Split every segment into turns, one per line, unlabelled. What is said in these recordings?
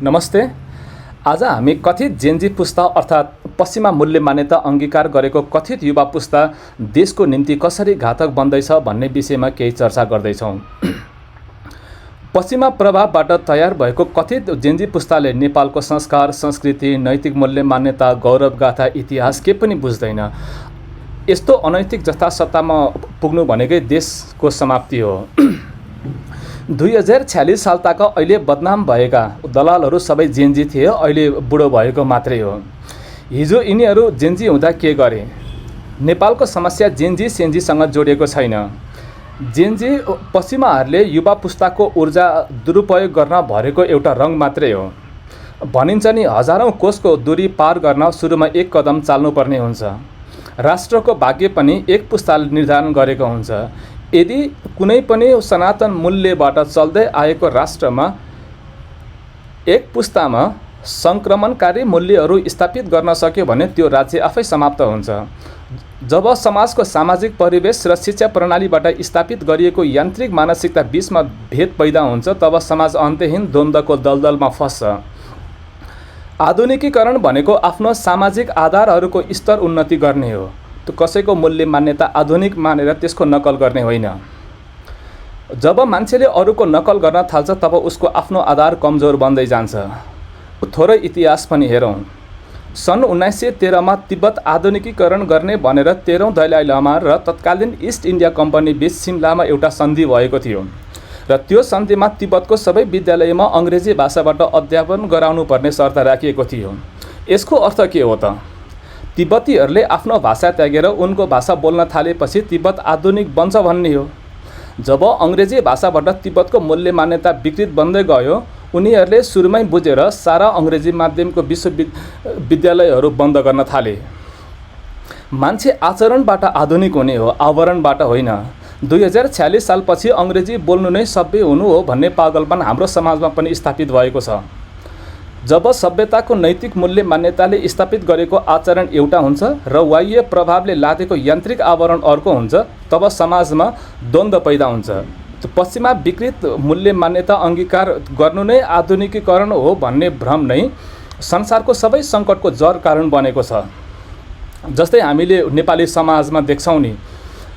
नमस्ते। आज हामी कथित जेनजी पुस्ता अर्थात् पश्चिमा मूल्य मान्यता अंगीकार गरेको कथित युवा पुस्ता देशको निम्ति कसरी घातक बन्दैछ भन्ने विषयमा केही चर्चा गर्दैछौँ। पश्चिमा प्रभावबाट तयार भएको कथित जेनजी पुस्ताले नेपालको संस्कार, संस्कृति, नैतिक मूल्य मान्यता, गौरवगाथा, इतिहास के पनि बुझ्दैन। यस्तो अनैतिक जथासत्तामा पुग्नु भनेकै देशको समाप्ति हो। 2046 सालताका अहिले बदनाम भएका दलालहरू सबै जेनजी थिए, अहिले बुढो भएको मात्रै हो। हिजो यिनीहरू जेनजी हुँदा के गरे? नेपालको समस्या जेनजी सेन्जीसँग जोडिएको छैन। जेनजी पश्चिमाहरूले युवा पुस्ताको ऊर्जा दुरुपयोग गर्न भरेको एउटा रङ मात्रै हो। भनिन्छ नि, हजारौं कोसको दूरी पार गर्न सुरुमा एक कदम चाल्नुपर्ने हुन्छ। राष्ट्रको भाग्य पनि एक पुस्ताले निर्धारण गरेको हुन्छ। यदि कुनै पनि सनातन मूल्यबाट चल्दै आएको राष्ट्रमा एक पुस्तामा सङ्क्रमणकारी मूल्यहरू स्थापित गर्न सक्यो भने त्यो राज्य आफै समाप्त हुन्छ। जब समाजको सामाजिक परिवेश र शिक्षा प्रणालीबाट स्थापित गरिएको यान्त्रिक मानसिकता बीचमा भेद पैदा हुन्छ, तब समाज अन्तहीन द्वन्द्वको दलदलमा फस्छ। आधुनिकीकरण भनेको आफ्नो सामाजिक आधारहरूको स्तर उन्नति गर्ने हो। त्यो कसैको मूल्य मान्यता आधुनिक मानेर त्यसको नकल गर्ने होइन। जब मान्छेले अरूको नकल गर्न थाल्छ तब उसको आफ्नो आधार कमजोर बन्दै जान्छ। थोरै इतिहास पनि हेरौँ। सन् 1913 मा तिब्बत आधुनिकीकरण गर्ने भनेर 13औं दलाई लामा र तत्कालीन इस्ट इन्डिया कम्पनी बीच सिमलामा एउटा सन्धि भएको थियो र त्यो सन्धिमा तिब्बतको सबै विद्यालयमा अङ्ग्रेजी भाषाबाट अध्यापन गराउनु पर्ने शर्त राखिएको थियो। यसको अर्थ के हो त? तिब्बतीहरूले आफ्नो भाषा त्यागेर उनको भाषा बोल्न थालेपछि तिब्बत आधुनिक बन्छ भन्ने हो। जब अङ्ग्रेजी भाषाबाट तिब्बतको मूल्य मान्यता विकृत बन्दै गयो, उनीहरूले सुरुमै बुझेर सारा अङ्ग्रेजी माध्यमको विश्वविद्यालयहरू बन्द गर्न थाले। मान्छे आचरणबाट आधुनिक हुने हो, आवरणबाट होइन। 2046 सालपछि अङ्ग्रेजी बोल्नु नै सभ्य हुनु हो भन्ने पागलपन हाम्रो समाजमा पनि स्थापित भएको छ। जब सभ्यताको नैतिक मूल्य मान्यताले स्थापित गरेको आचरण एउटा हुन्छ र बाह्य प्रभावले लादेको यान्त्रिक आवरण अर्को हुन्छ, तब समाजमा द्वन्द्व पैदा हुन्छ। पश्चिमा विकृत मूल्य मान्यता अंगीकार गर्नु नै आधुनिकीकरण हो भन्ने भ्रम नै संसारको सबै सङ्कटको जड कारण बनेको छ। जस्तै हामीले नेपाली समाजमा देख्छौँ नि,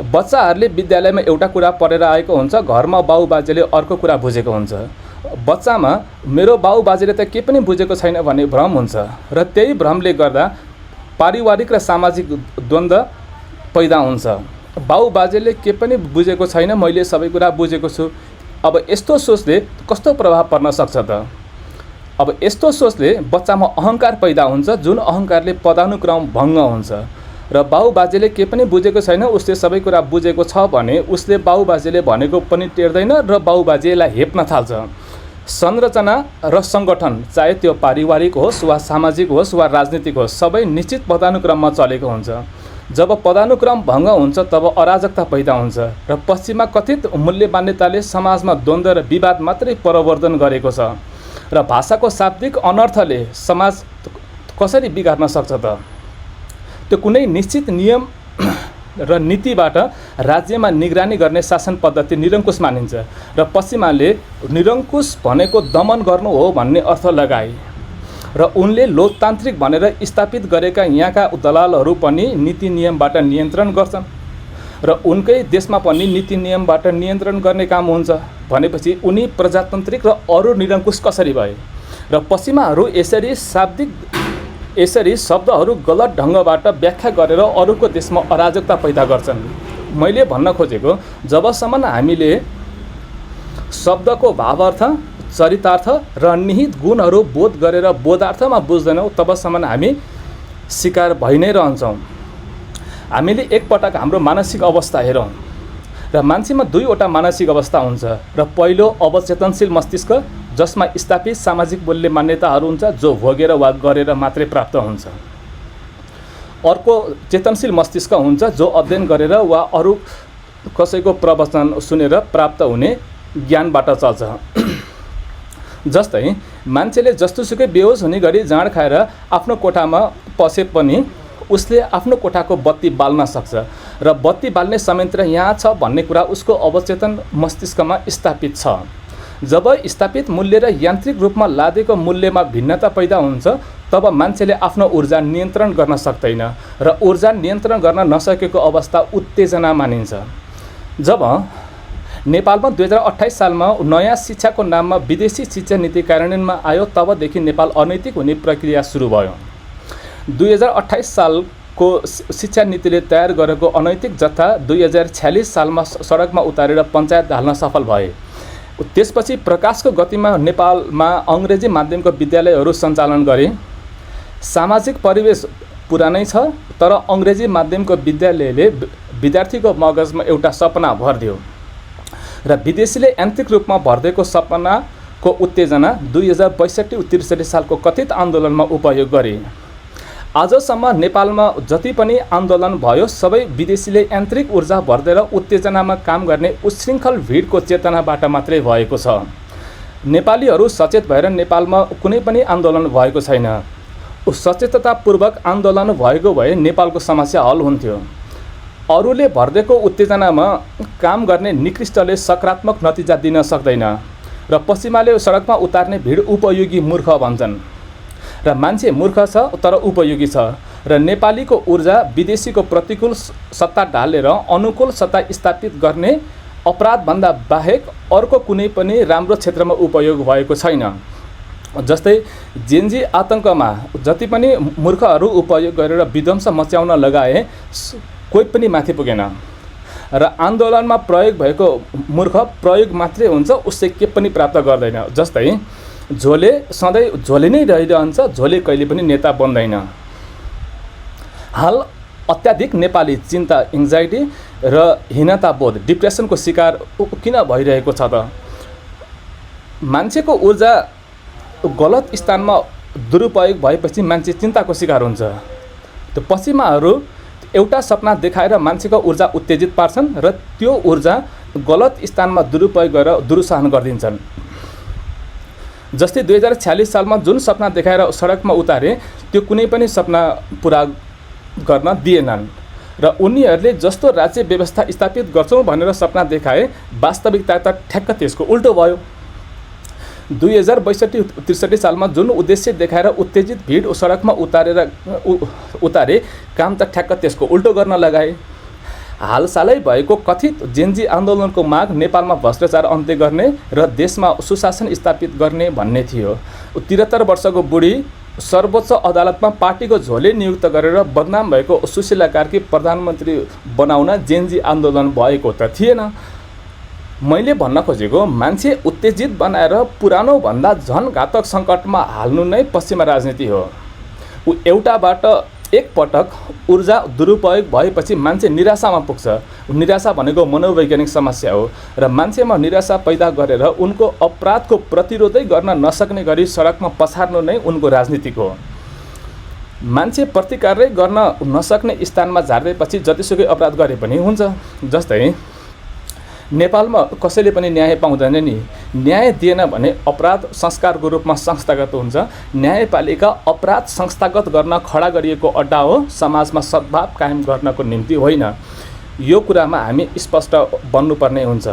बच्चाहरूले विद्यालयमा एउटा कुरा पढेर आएको हुन्छ, घरमा बाउबाजेले अर्को कुरा बुझेको हुन्छ। बच्चामा मेरो बाउबाजेले त के पनि बुझेको छैन भन्ने भ्रम हुन्छ र त्यही भ्रमले गर्दा पारिवारिक र सामाजिक द्वन्द्व पैदा हुन्छ। बाउबाजेले के पनि बुझेको छैन, मैले सबै कुरा बुझेको छु। अब यस्तो सोचले कस्तो प्रभाव पर्न सक्छ त? अब यस्तो सोचले बच्चामा अहङ्कार पैदा हुन्छ, जुन अहङ्कारले पदानुक्रम भङ्ग हुन्छ। र बाउबाजेले के पनि बुझेको छैन, उसले सबै कुरा बुझेको छ भने उसले बाउबाजेले भनेको पनि टेर्दैन र बाउबाजेलाई हेप्न थाल्छ। संरचना र सङ्गठन, चाहे त्यो पारिवारिक होस् वा सामाजिक होस् वा राजनीतिक होस्, सबै निश्चित पदानुक्रममा चलेको हुन्छ। जब पदानुक्रम भङ्ग हुन्छ तब अराजकता पैदा हुन्छ र पश्चिमा कथित मूल्य मान्यताले समाजमा द्वन्द्व र विवाद मात्रै प्रवर्धन गरेको छ। र भाषाको शाब्दिक अनर्थले समाज कसरी बिगार्न सक्छ त? त्यो कुनै निश्चित नियम र नीतिबाट राज्यमा निगरानी गर्ने शासन पद्धति निरङ्कुश मानिन्छ र पश्चिमाले निरङ्कुश भनेको दमन गर्नु हो भन्ने अर्थ लगाए र उनले लोकतान्त्रिक भनेर स्थापित गरेका यहाँका दलालहरू पनि नीति नियमबाट नियन्त्रण गर्छन् र उनकै देशमा पनि नीति नियमबाट नियन्त्रण गर्ने काम हुन्छ भनेपछि उनी प्रजातान्त्रिक र अरू निरङ्कुश कसरी भए? र पश्चिमाहरू यसरी शब्दहरू गलत ढङ्गबाट व्याख्या गरेर अरूको देशमा अराजकता पैदा गर्छन्। मैले भन्न खोजेको, जबसम्म हामीले शब्दको भावार्थ, चरितार्थ र निहित गुणहरू बोध गरेर बोधार्थमा बुझ्दैनौँ, तबसम्म हामी शिकार भइ नै रहन्छौँ। हामीले एकपटक हाम्रो मानसिक अवस्था हेरौँ र मान्छेमा दुईवटा मानसिक अवस्था हुन्छ र पहिलो अवचेतनशील मस्तिष्क, जसमा स्थापित सामाजिक मूल्य मान्यताहरू हुन्छ जो भोगेर वा गरेर मात्रै प्राप्त हुन्छ। अर्को चेतनशील मस्तिष्क हुन्छ जो अध्ययन गरेर वा अरू कसैको प्रवचन सुनेर प्राप्त हुने ज्ञानबाट चल्छ। जस्तै मान्छेले जस्तोसुकै बेहोस हुने गरी जाँड खाएर आफ्नो कोठामा पसे पनि उसले आफ्नो कोठाको बत्ती बाल्न सक्छ र बत्ती बाल्ने संयन्त्र यहाँ छ भन्ने कुरा उसको अवचेतन मस्तिष्कमा स्थापित छ। जब स्थापित मूल्य र यान्त्रिक रूपमा लादेको मूल्यमा भिन्नता पैदा हुन्छ तब मान्छेले आफ्नो ऊर्जा नियन्त्रण गर्न सक्दैन र ऊर्जा नियन्त्रण गर्न नसकेको अवस्था उत्तेजना मानिन्छ। जब नेपालमा 2028 सालमा नयाँ शिक्षाको नाममा विदेशी शिक्षा नीति कार्यान्वयनमा आयो तबदेखि नेपाल अनैतिक हुने प्रक्रिया सुरु भयो। 2028 सालको शिक्षा नीतिले तयार गरेको अनैतिक जत्था 2046 सालमा सडकमा उतारेर पञ्चायत हाल्न सफल भए। त्यसपछि प्रकाशको गतिमा नेपालमा अङ्ग्रेजी माध्यमको विद्यालयहरू सञ्चालन गरे। सामाजिक परिवेश पुरानै छ तर अङ्ग्रेजी माध्यमको विद्यालयले विद्यार्थीको मगजमा एउटा सपना भरिदियो र विदेशीले यान्त्रिक रूपमा भरिदिएको सपनाको उत्तेजना 2062-63 सालको कथित आन्दोलनमा उपयोग गरे। आजसम्म नेपालमा जति पनि आन्दोलन भयो सबै विदेशीले यान्त्रिक ऊर्जा भरिदिएर उत्तेजनामा काम गर्ने उच्छृङ्खल भिडको चेतनाबाट मात्रै भएको छ। नेपालीहरू सचेत भएर नेपालमा कुनै पनि आन्दोलन भएको छैन। सचेततापूर्वक आन्दोलन भएको भए नेपालको समस्या हल हुन्थ्यो। अरूले भरिदिएको उत्तेजनामा काम गर्ने निकृष्टले सकारात्मक नतिजा दिन सक्दैन र पश्चिमाले सडकमा उतार्ने भिड उपयोगी मूर्ख भन्छन् र मान्छे मूर्ख छ तर उपयोगी छ र नेपालीको ऊर्जा विदेशीको प्रतिकूल सत्ता ढालेर अनुकूल सत्ता स्थापित गर्ने अपराधभन्दा बाहेक अर्को कुनै पनि राम्रो क्षेत्रमा उपयोग भएको छैन। जस्तै जेनजी आतङ्कमा जति पनि मूर्खहरू उपयोग गरेर विध्वंस मच्याउन लगाए कोही पनि माथि पुगेन र आन्दोलनमा प्रयोग भएको मूर्ख प्रयोग मात्रै हुन्छ, उसले के पनि प्राप्त गर्दैन। जस्तै झोले सधैँ झोले नै रहिरहन्छ, झोले कहिले पनि नेता बन्दैन। हाल अत्याधिक नेपाली चिन्ता एङ्जाइटी र हीनताबोध डिप्रेसनको शिकार किन भइरहेको छ त? मान्छेको ऊर्जा गलत स्थानमा दुरुपयोग भएपछि मान्छे चिन्ताको शिकार हुन्छ। त्यो पश्चिमाहरू एउटा सपना देखाएर मान्छेको ऊर्जा उत्तेजित पार्छन् र त्यो ऊर्जा गलत स्थानमा दुरुपयोग गरेर दुरुत्साहन गरिदिन्छन्। जस्तै 2046 सालमा जुन सपना देखाएर सडकमा उतारे त्यो कुनै पनि सपना पुरा गर्न दिएनन् र उनीहरूले जस्तो राज्य व्यवस्था स्थापित गर्छौँ भनेर सपना देखाए वास्तविकता त ठ्याक्क त्यसको उल्टो भयो। 2062-63 सालमा जुन उद्देश्य देखाएर उत्तेजित भिड सडकमा उतारे काम त ठ्याक्क त्यसको उल्टो गर्न लगाए। हालसालै भएको कथित जेनजी आन्दोलनको माग नेपालमा भ्रष्टाचार अन्त्य गर्ने र देशमा सुशासन स्थापित गर्ने भन्ने थियो। 73 वर्षको बुढी सर्वोच्च अदालतमा पार्टीको झोले नियुक्त गरेर बदनाम भएको सुशीला कार्की प्रधानमन्त्री बनाउन जेनजी आन्दोलन भएको त थिएन। मैले भन्न खोजेको मान्छे उत्तेजित बनाएर पुरानो भन्दा झन घातक सङ्कटमा हाल्नु नै पश्चिमा राजनीति हो। एउटाबाट एकपटक ऊर्जा दुरुपयोग भएपछि मान्छे निराशामा पुग्छ। निराशा भनेको मनोवैज्ञानिक समस्या हो र मान्छेमा निराशा पैदा गरेर उनको अपराधको प्रतिरोधै गर्न नसक्ने गरी सडकमा पछार्नु नै उनको राजनीतिक हो। मान्छे प्रतिकारै गर्न नसक्ने स्थानमा झार्दैपछि जतिसुकै अपराध गरे पनि हुन्छ। जस्तै नेपालमा कसैले पनि न्याय पाउँदैन नि। न्याय दिएन भने अपराध संस्कारको रूपमा संस्थागत हुन्छ। न्यायपालिका अपराध संस्थागत गर्न खडा गरिएको अड्डा हो, समाजमा सद्भाव कायम गर्नको निम्ति होइन। यो कुरामा हामी स्पष्ट बन्नुपर्ने हुन्छ।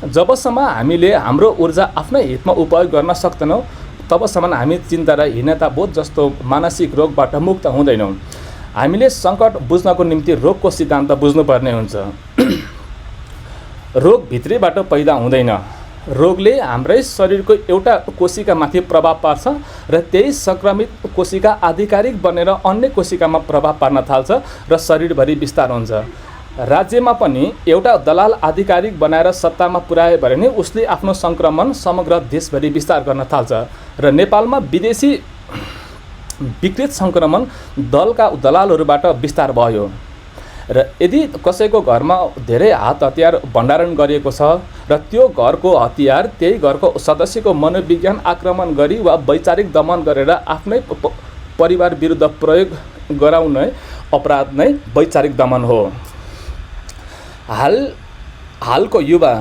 जबसम्म हामीले हाम्रो ऊर्जा आफ्नै हितमा उपयोग गर्न सक्दैनौँ तबसम्म हामी चिन्ता र हीनताबोध जस्तो मानसिक रोगबाट मुक्त हुँदैनौँ। हामीले सङ्कट बुझ्नको निम्ति रोगको सिद्धान्त बुझ्नुपर्ने हुन्छ। रोग भित्रीबाट पैदा हुँदैन। रोगले हाम्रै शरीरको एउटा कोशिकामाथि प्रभाव पार्छ र त्यही सङ्क्रमित कोशिका आधिकारिक बनेर अन्य कोशिकामा प्रभाव पार्न थाल्छ र शरीरभरि विस्तार हुन्छ। राज्यमा पनि एउटा दलाल आधिकारिक बनाएर सत्तामा पुर्यायो भने नि उसले आफ्नो सङ्क्रमण समग्र देशभरि विस्तार गर्न थाल्छ र नेपालमा विदेशी विकृत सङ्क्रमण दलका दलालहरूबाट विस्तार भयो र यदि कसैको घरमा धेरै हात हतियार भण्डारण गरिएको छ र त्यो घरको हतियार त्यही घरको सदस्यको मनोविज्ञान आक्रमण गरी वा वैचारिक दमन गरेर आफ्नै परिवार विरुद्ध प्रयोग गराउने अपराध नै वैचारिक दमन हो। हालको युवा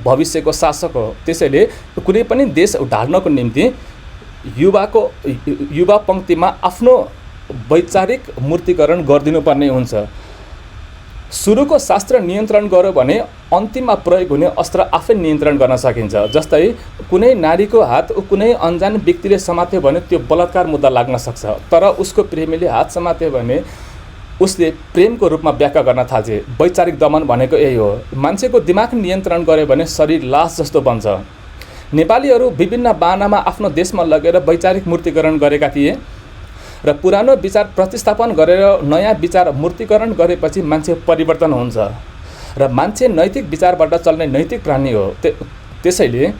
भविष्यको शासक हो। त्यसैले कुनै पनि देश ढाल्नको निम्ति युवा पङ्क्तिमा आफ्नो वैचारिक मूर्तिकरण गरिदिनुपर्ने हुन्छ। सुरुको शास्त्र नियन्त्रण गर्यो भने अन्तिममा प्रयोग हुने अस्त्र आफै नियन्त्रण गर्न सकिन्छ। जस्तै कुनै नारीको हात कुनै अनजान व्यक्तिले समात्यो भने त्यो बलात्कार मुद्दा लाग्न सक्छ, तर उसको प्रेमीले हात समात्यो भने उसले प्रेमको रूपमा व्याख्या गर्न थाल्छ। वैचारिक दमन भनेको यही हो। मान्छेको दिमाग नियन्त्रण गर्यो भने शरीर लास जस्तो बन्छ। नेपालीहरू विभिन्न बाहनामा आफ्नो देशमा लगेर वैचारिक मूर्तिकरण गरेका थिए र पुरानो विचार प्रतिस्थापन गरेर नयाँ विचार मूर्तिकरण गरेपछि मान्छे परिवर्तन हुन्छ र मान्छे नैतिक विचारबाट चल्ने नैतिक प्राणी हो। त्यसैले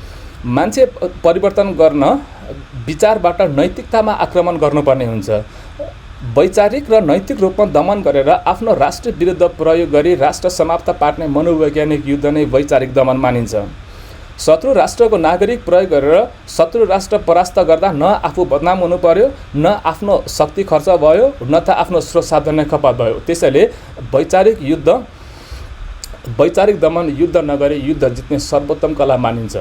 मान्छे परिवर्तन गर्न विचारबाट नैतिकतामा आक्रमण गर्नुपर्ने हुन्छ। वैचारिक र नैतिक रूपमा दमन गरेर आफ्नो राष्ट्र विरुद्ध प्रयोग गरी राष्ट्र समाप्त पार्ने मनोवैज्ञानिक युद्ध नै वैचारिक दमन मानिन्छ। शत्रु राष्ट्रको नागरिक प्रयोग गरेर शत्रु राष्ट्र परास्त गर्दा न आफू बदनाम हुनु पर्यो, न आफ्नो शक्ति खर्च भयो, न त आफ्नो स्रोत साधन नै खपत भयो। त्यसैले वैचारिक दमन युद्ध नगरी युद्ध जित्ने सर्वोत्तम कला मानिन्छ।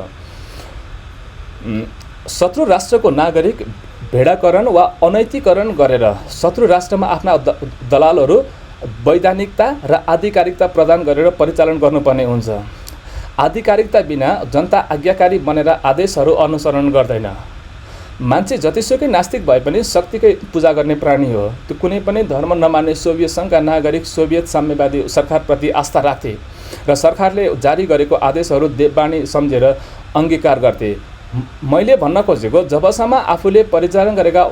शत्रु राष्ट्रको नागरिक भेडाकरण वा अनैतिकरण गरेर शत्रु राष्ट्रमा आफ्ना दलालहरू वैधानिकता र आधिकारिकता प्रदान गरेर परिचालन गर्नुपर्ने हुन्छ। आधिकारिकता बिना जनता आज्ञाकारी बनेर आदेशहरू अनुसरण गर्दैन। मान्छे जतिसुकै नास्तिक भए पनि शक्तिकै पूजा गर्ने प्राणी हो। त्यो कुनै पनि धर्म नमान्ने सोभियत सङ्घका नागरिक सोभियत साम्यवादी सरकारप्रति आस्था राख्थे र सरकारले जारी गरेको आदेशहरू देववाणी सम्झेर अङ्गीकार गर्थे। मैले भन्न खोजेको, जबसम्म आफूले परिचालन गरेका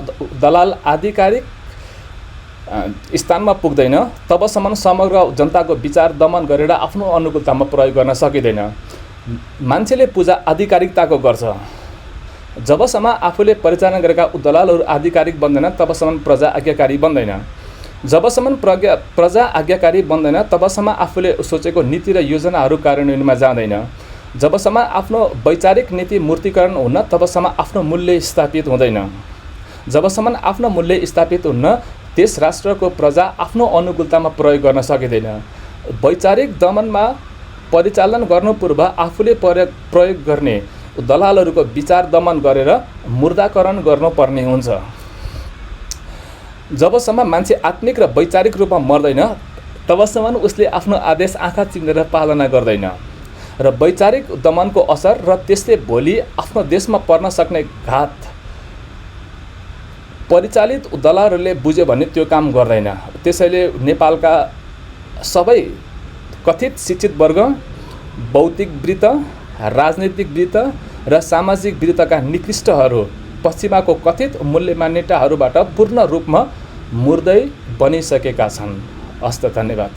दलाल आधिकारिक स्थानमा पुग्दैन तबसम्म समग्र जनताको विचार दमन गरेर आफ्नो अनुकूलतामा प्रयोग गर्न सकिँदैन। मान्छेले पूजा आधिकारिकताको गर्छ। जबसम्म आफूले परिचालन गरेका दलालहरू आधिकारिक बन्दैन तबसम्म प्रजा आज्ञाकारी बन्दैन। जबसम्म प्रजा आज्ञाकारी बन्दैन तबसम्म आफूले सोचेको नीति र योजनाहरू कार्यान्वयनमा जाँदैन। जबसम्म आफ्नो वैचारिक नीति मूर्तिकरण हुन्न तबसम्म आफ्नो मूल्य स्थापित हुँदैन। जबसम्म आफ्नो मूल्य स्थापित हुन्न त्यस राष्ट्रको प्रजा आफ्नो अनुकूलतामा प्रयोग गर्न सकिँदैन। वैचारिक दमनमा परिचालन गर्नु पूर्व आफूले प्रयोग गर्ने दलालहरूको विचार दमन गरेर मुर्दाकरण गर्नुपर्ने हुन्छ। जबसम्म मान्छे आत्मिक र वैचारिक रूपमा मर्दैन तबसम्म उसले आफ्नो आदेश आँखा चिम्लेर पालना गर्दैन र वैचारिक दमनको असर र त्यसले भोलि आफ्नो देशमा पर्न सक्ने घात परिचालित दलालहरूले बुझ्यो भने त्यो काम गर्दैन। त्यसैले नेपालका सबै कथित शिक्षित वर्ग, बौद्धिक वृत्त, राजनीतिक वृत्त र सामाजिक वृत्तका निकृष्टहरू पश्चिमाको कथित मूल्य मान्यताहरूबाट पूर्ण रूपमा मुर्दै बनिसकेका छन्। हस्त, धन्यवाद।